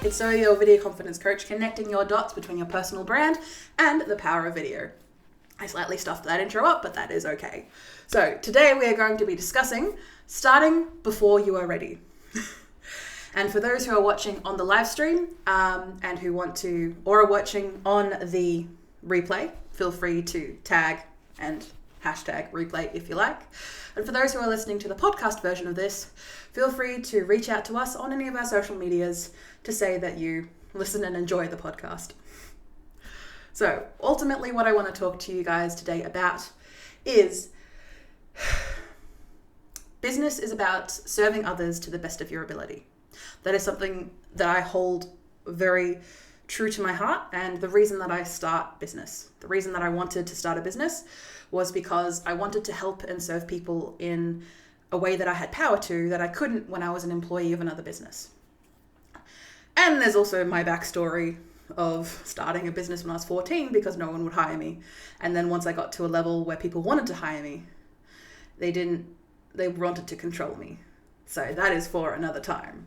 it's Zoe, your video confidence coach, connecting your dots between your personal brand and the power of video. I slightly stuffed that intro up, but that is okay. So today we are going to be discussing starting before you are ready. And for those who are watching on the live stream and who want to, or are watching on the replay, feel free to tag and hashtag replay if you like. And for those who are listening to the podcast version of this, feel free to reach out to us on any of our social medias to say that you listen and enjoy the podcast. So ultimately what I want to talk to you guys today about is business is about serving others to the best of your ability. That is something that I hold very true to my heart, and the reason that I the reason that I wanted to start a business was because I wanted to help and serve people in a way that I had power to that I couldn't when I was an employee of another business. And there's also my backstory of starting a business when I was 14 because no one would hire me. And then once I got to a level where people wanted to hire me, they wanted to control me. So that is for another time.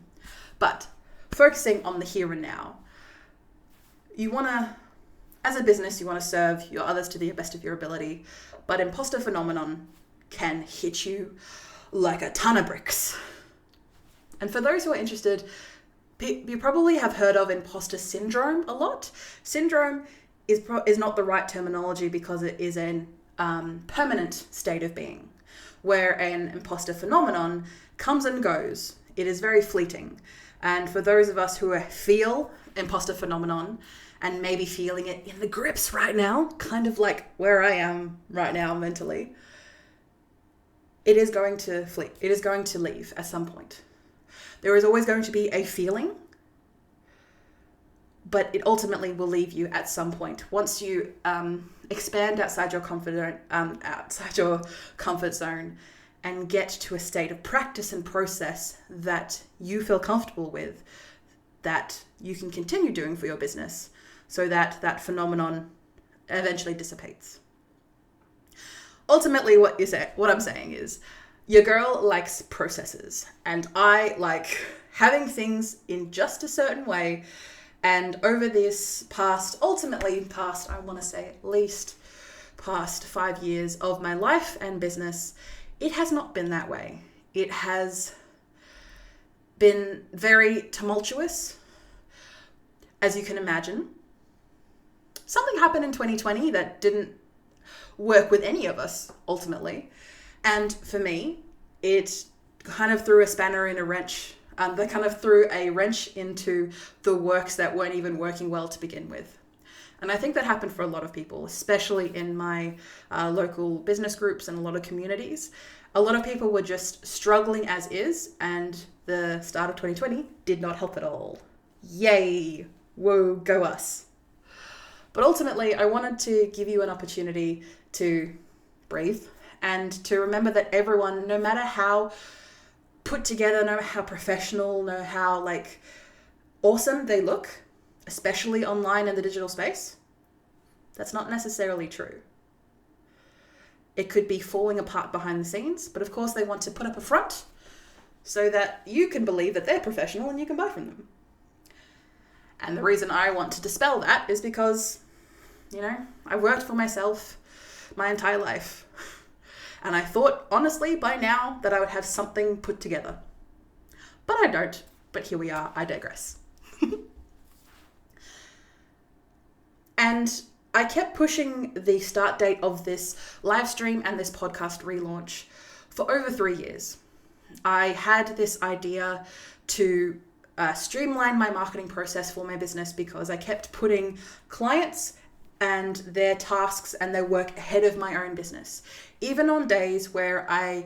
But focusing on the here and now, as a business, you want to serve your others to the best of your ability, but imposter phenomenon can hit you like a ton of bricks. And for those who are interested, you probably have heard of imposter syndrome a lot. Syndrome is not the right terminology because it is an permanent state of being, where an imposter phenomenon comes and goes. It is very fleeting. And for those of us who feel imposter phenomenon and maybe feeling it in the grips right now, kind of like where I am right now mentally, it is going to flee. It is going to leave at some point. There is always going to be a feeling, but it ultimately will leave you at some point. Once you expand outside your comfort zone and get to a state of practice and process that you feel comfortable with, that you can continue doing for your business, so that that phenomenon eventually dissipates. Ultimately, what I'm saying is, your girl likes processes, and I like having things in just a certain way. And over this past, I want to say at least past 5 years of my life and business, it has not been that way. It has been very tumultuous, as you can imagine. Something happened in 2020 that didn't work with any of us, ultimately. And for me, it kind of threw a wrench into the works that weren't even working well to begin with. And I think that happened for a lot of people, especially in my local business groups and a lot of communities. A lot of people were just struggling as is, and the start of 2020 did not help at all. Yay! Whoa, go us. But ultimately, I wanted to give you an opportunity to breathe and to remember that everyone, no matter how put together, no matter how professional, no matter how awesome they look, especially online in the digital space, that's not necessarily true. It could be falling apart behind the scenes, but of course they want to put up a front so that you can believe that they're professional and you can buy from them. And the reason I want to dispel that is because, I worked for myself my entire life. And I thought, honestly, by now that I would have something put together. But I don't. But here we are. I digress. And I kept pushing the start date of this live stream and this podcast relaunch for over 3 years. I had this idea to streamline my marketing process for my business because I kept putting clients and their tasks and their work ahead of my own business. Even on days where I,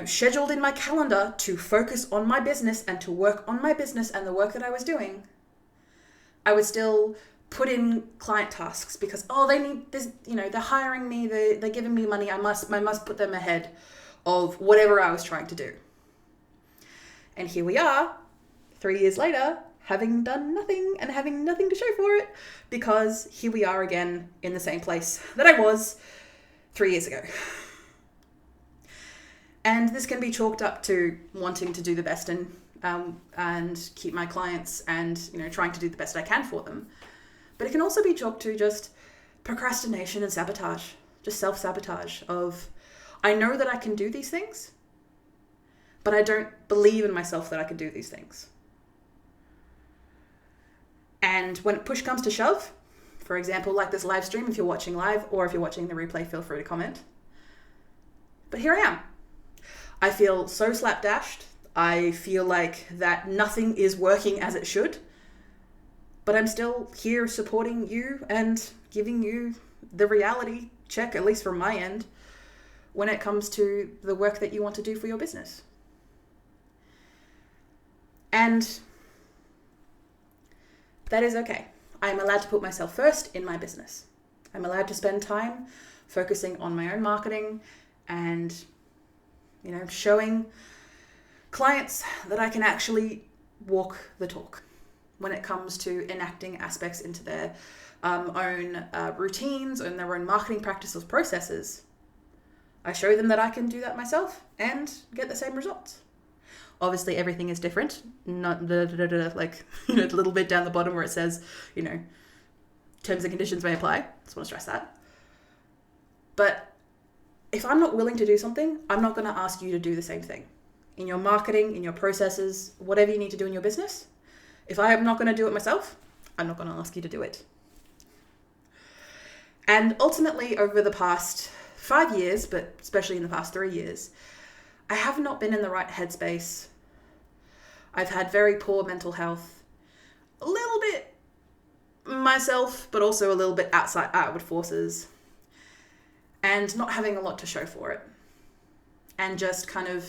scheduled in my calendar to focus on my business and to work on my business and the work that I was doing, I would still put in client tasks because, they need this, they're hiring me, they're giving me money, I must put them ahead of whatever I was trying to do. And here we are, 3 years later, having done nothing and having nothing to show for it, because here we are again in the same place that I was 3 years ago. And this can be chalked up to wanting to do the best and and keep my clients and, trying to do the best I can for them. But it can also be chalked to just procrastination and sabotage, just self-sabotage of, I know that I can do these things, but I don't believe in myself that I can do these things. And when push comes to shove, for example, like this live stream, if you're watching live or if you're watching the replay, feel free to comment. But here I am. I feel so slapdashed. I feel like that nothing is working as it should, but I'm still here supporting you and giving you the reality check, at least from my end, when it comes to the work that you want to do for your business. And that is okay. I'm allowed to put myself first in my business. I'm allowed to spend time focusing on my own marketing and, showing clients that I can actually walk the talk when it comes to enacting aspects into their own routines and their own marketing practices, processes. I show them that I can do that myself and get the same results. Obviously, everything is different. Not like a little bit down the bottom where it says, terms and conditions may apply. Just want to stress that. But if I'm not willing to do something, I'm not going to ask you to do the same thing. In your marketing, in your processes, whatever you need to do in your business, if I am not going to do it myself, I'm not going to ask you to do it. And ultimately, over the past 5 years, but especially in the past 3 years, I have not been in the right headspace. I've had very poor mental health, a little bit myself, but also a little bit outward forces, and not having a lot to show for it. And just kind of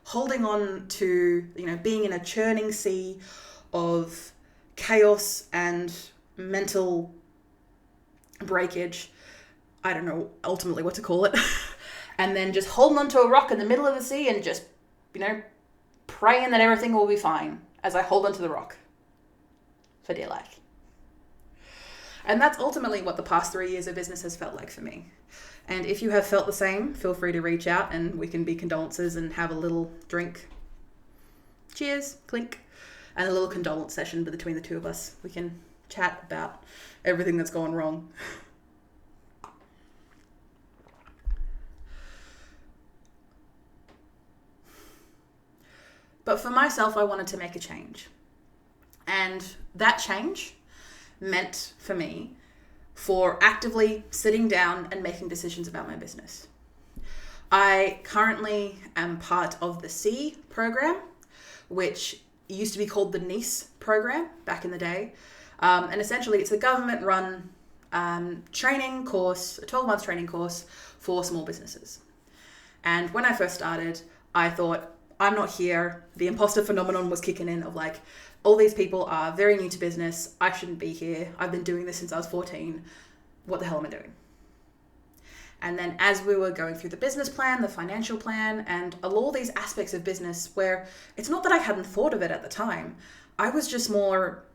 holding on to, being in a churning sea of chaos and mental breakage. I don't know ultimately what to call it. And then just holding onto a rock in the middle of the sea and just, praying that everything will be fine as I hold onto the rock for dear life. And that's ultimately what the past 3 years of business has felt like for me. And if you have felt the same, feel free to reach out and we can be condolences and have a little drink. Cheers, clink. And a little condolence session between the two of us. We can chat about everything that's gone wrong. But for myself, I wanted to make a change. And that change meant for me for actively sitting down and making decisions about my business. I currently am part of the C program, which used to be called the NICE program back in the day. And essentially it's a government-run training course, a 12-month training course for small businesses. And when I first started, I thought, I'm not here. The imposter phenomenon was kicking in of like, all these people are very new to business. I shouldn't be here. I've been doing this since I was 14. What the hell am I doing? And then as we were going through the business plan, the financial plan, and all these aspects of business where it's not that I hadn't thought of it at the time. I was just more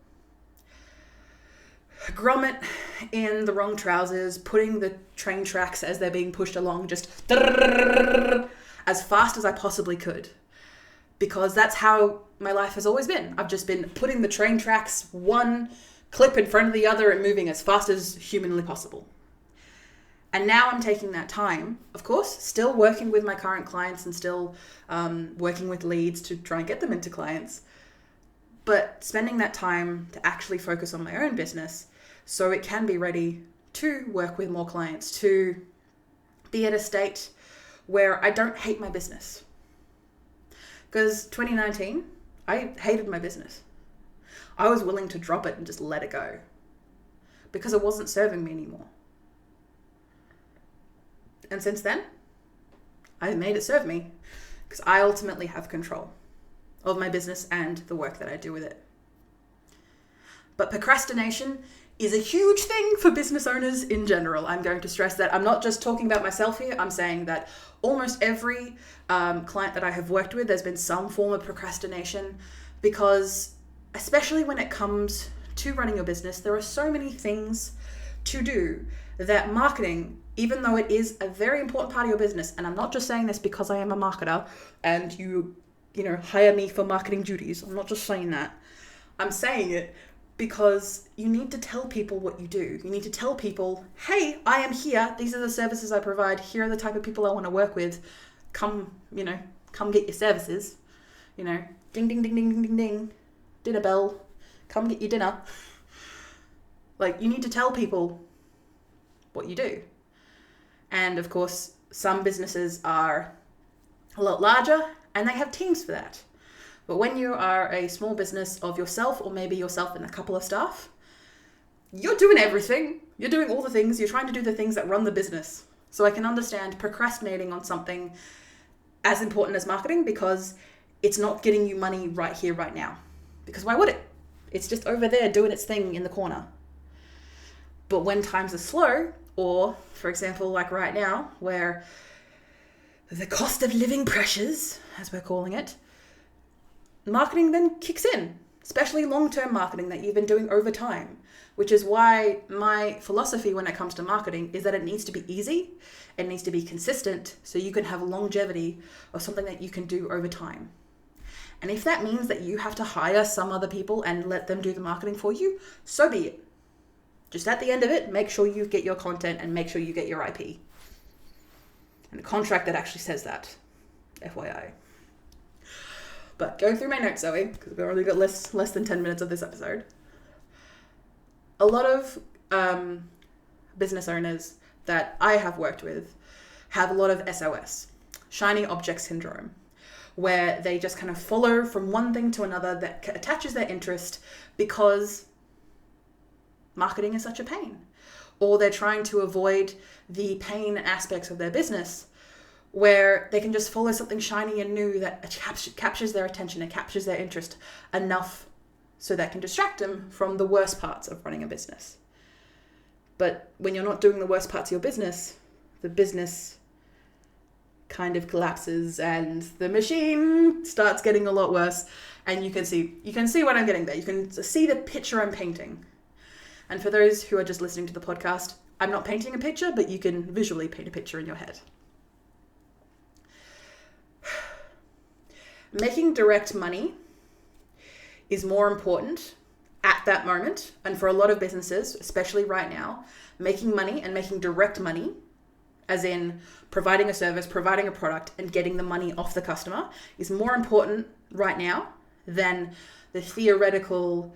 grommet in the wrong trousers, putting the train tracks as they're being pushed along just as fast as I possibly could. Because that's how my life has always been. I've just been putting the train tracks one clip in front of the other and moving as fast as humanly possible. And now I'm taking that time, of course, still working with my current clients and still working with leads to try and get them into clients, but spending that time to actually focus on my own business so it can be ready to work with more clients, to be at a state where I don't hate my business. Because 2019, I hated my business. I was willing to drop it and just let it go because it wasn't serving me anymore. And since then, I've made it serve me because I ultimately have control of my business and the work that I do with it. But procrastination is a huge thing for business owners in general. I'm going to stress that. I'm not just talking about myself here. I'm saying that almost every client that I have worked with, there's been some form of procrastination because especially when it comes to running your business, there are so many things to do that marketing, even though it is a very important part of your business, and I'm not just saying this because I am a marketer and you hire me for marketing duties. I'm not just saying that. I'm saying it because you need to tell people what you do. You need to tell people, hey, I am here. These are the services I provide. Here are the type of people I want to work with. Come get your services. Ding, ding, ding, ding, ding, ding, ding. Dinner bell. Come get your dinner. Like, you need to tell people what you do. And of course, some businesses are a lot larger and they have teams for that. But when you are a small business of yourself, or maybe yourself and a couple of staff, you're doing everything. You're doing all the things. You're trying to do the things that run the business. So I can understand procrastinating on something as important as marketing, because it's not getting you money right here, right now. Because why would it? It's just over there doing its thing in the corner. But when times are slow, or for example, like right now, where the cost of living pressures, as we're calling it, marketing then kicks in, especially long-term marketing that you've been doing over time, which is why my philosophy when it comes to marketing is that it needs to be easy, it needs to be consistent, so you can have longevity of something that you can do over time. And if that means that you have to hire some other people and let them do the marketing for you, so be it. Just at the end of it, make sure you get your content and make sure you get your IP. And a contract that actually says that, FYI. But going through my notes, Zoe, because we've already got less than 10 minutes of this episode. A lot of business owners that I have worked with have a lot of SOS, shiny object syndrome, where they just kind of follow from one thing to another that attaches their interest because marketing is such a pain. Or they're trying to avoid the pain aspects of their business, where they can just follow something shiny and new that captures their attention and captures their interest enough so that can distract them from the worst parts of running a business. But when you're not doing the worst parts of your business, the business kind of collapses and the machine starts getting a lot worse. And you can see what I'm getting there. You can see the picture I'm painting. And for those who are just listening to the podcast, I'm not painting a picture, but you can visually paint a picture in your head. Making direct money is more important at that moment. And for a lot of businesses, especially right now, making money and making direct money, as in providing a service, providing a product, and getting the money off the customer, is more important right now than the theoretical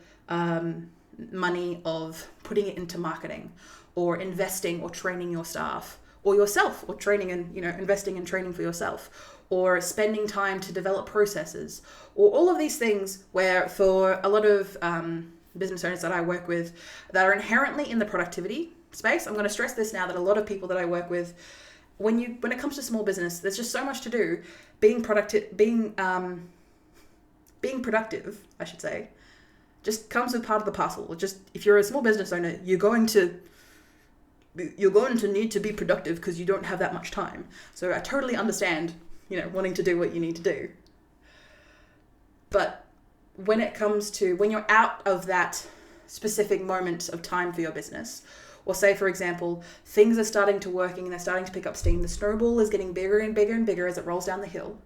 money of putting it into marketing or investing or training your staff or yourself, or training and investing in training for yourself, or spending time to develop processes, or all of these things where for a lot of business owners that I work with that are inherently in the productivity space. I'm going to stress this now, that a lot of people that I work with, when it comes to small business, there's just so much to do. Being productive, I should say, just comes with part of the parcel. Just if you're a small business owner, you're going to need to be productive because you don't have that much time. So I totally understand, wanting to do what you need to do. But when it comes to when you're out of that specific moment of time for your business, or say, for example, things are starting to working and they're starting to pick up steam, the snowball is getting bigger and bigger and bigger as it rolls down the hill.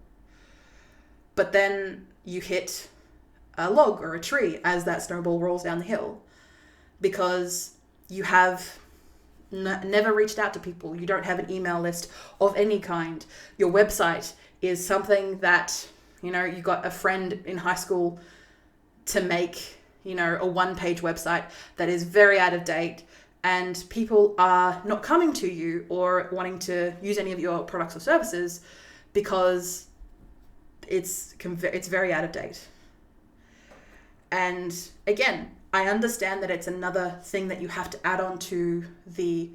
But then you hit a log or a tree as that snowball rolls down the hill because you have never reached out to people. You don't have an email list of any kind. Your website is something that, you got a friend in high school to make, a one-page website that is very out of date, and people are not coming to you or wanting to use any of your products or services because it's very out of date. And again, I understand that it's another thing that you have to add on to the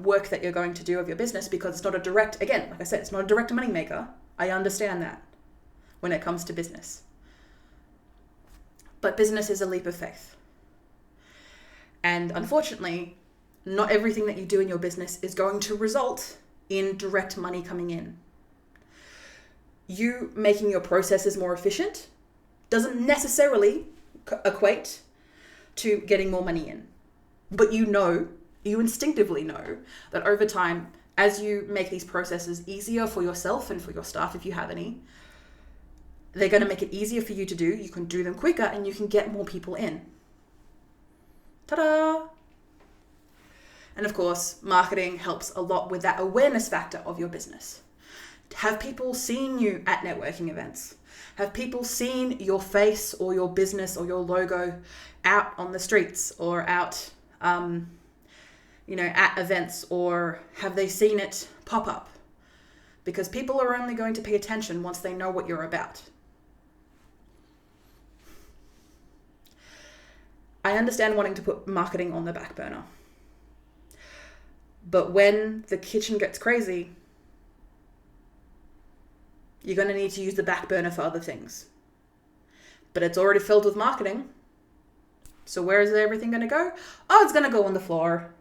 work that you're going to do of your business, because it's not a direct, again, like I said, it's not a direct money maker. I understand that when it comes to business. But business is a leap of faith. And unfortunately, not everything that you do in your business is going to result in direct money coming in. You making your processes more efficient doesn't necessarily equate to getting more money in. But you instinctively know that over time, as you make these processes easier for yourself and for your staff, if you have any, They're going to make it easier for you to do. You can do them quicker and you can get more people in. Ta-da! And of course, marketing helps a lot with that awareness factor of your business. Have people seen you at networking events? Have people seen your face or your business or your logo out on the streets or out, at events, or have they seen it pop up? Because people are only going to pay attention once they know what you're about. I understand wanting to put marketing on the back burner. But when the kitchen gets crazy, you're going to need to use the back burner for other things. But it's already filled with marketing. So where is everything going to go? Oh, it's going to go on the floor.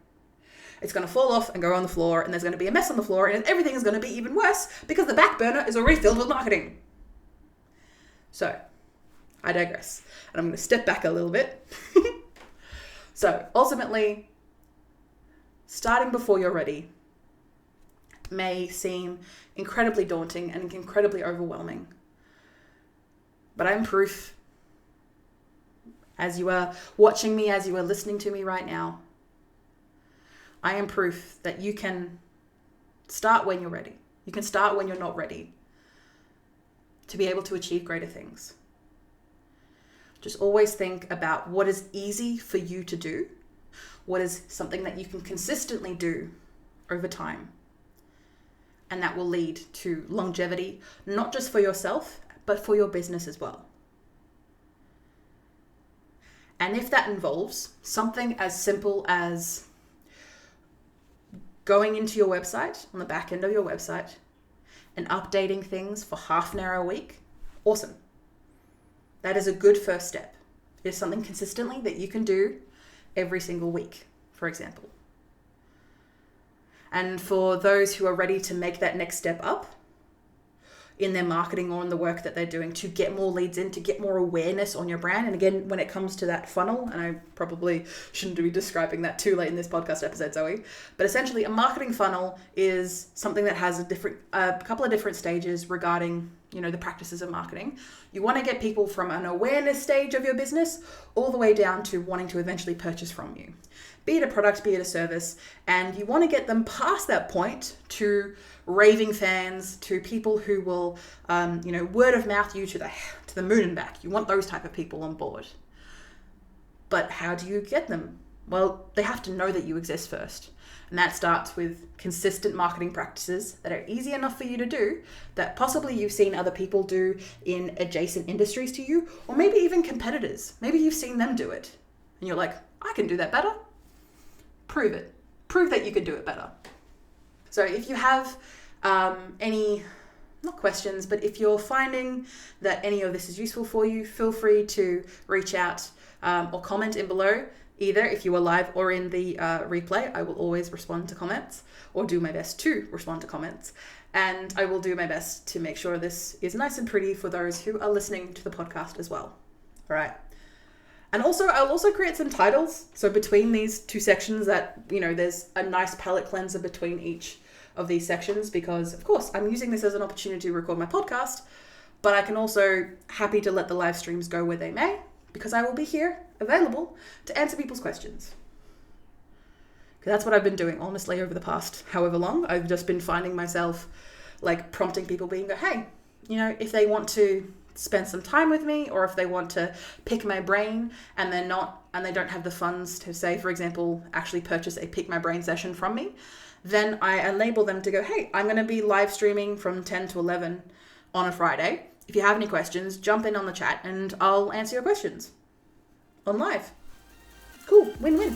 It's going to fall off and go on the floor, and there's going to be a mess on the floor, and everything is going to be even worse because the back burner is already filled with marketing. So, I digress. And I'm going to step back a little bit. So, ultimately, starting before you're ready may seem incredibly daunting and incredibly overwhelming. But I'm proof, as you are watching me, as you are listening to me right now, I am proof that you can start when you're ready. You can start when you're not ready to be able to achieve greater things. Just always think about what is easy for you to do, what is something that you can consistently do over time. And that will lead to longevity, not just for yourself, but for your business as well. And if that involves something as simple as going into your website, on the back end of your website, and updating things for half an hour a week, awesome. That is a good first step. It is something consistently that you can do every single week, for example. And for those who are ready to make that next step up in their marketing or in the work that they're doing to get more leads in, to get more awareness on your brand. And again, when it comes to that funnel, and I probably shouldn't be describing that too late in this podcast episode, Zoe, but essentially a marketing funnel is something that has a couple of different stages regarding, the practices of marketing. You want to get people from an awareness stage of your business all the way down to wanting to eventually purchase from you. Be it a product, be it a service, and you want to get them past that point to raving fans, to people who will, word of mouth you to the moon and back. You want those type of people on board. But how do you get them? Well, they have to know that you exist first. And that starts with consistent marketing practices that are easy enough for you to do, that possibly you've seen other people do in adjacent industries to you, or maybe even competitors. Maybe you've seen them do it. And you're like, I can do that better. Prove it. Prove that you can do it better. So if you have any, not questions, but if you're finding that any of this is useful for you, feel free to reach out or comment in below. Either if you are live or in the replay, I will always respond to comments, or do my best to respond to comments. And I will do my best to make sure this is nice and pretty for those who are listening to the podcast as well. All right. And also, I'll also create some titles. So between these two sections that, there's a nice palette cleanser between each of these sections, because of course I'm using this as an opportunity to record my podcast, but I can also happy to let the live streams go where they may, because I will be here available to answer people's questions. Because that's what I've been doing, honestly, over the past however long. I've just been finding myself prompting people being, hey, if they want to spend some time with me, or if they want to pick my brain and they don't have the funds to, say, for example, actually purchase a pick my brain session from me, then I enable them to go, hey, I'm going to be live streaming from 10 to 11 on a Friday. If you have any questions, jump in on the chat and I'll answer your questions on live. Cool. Win-win.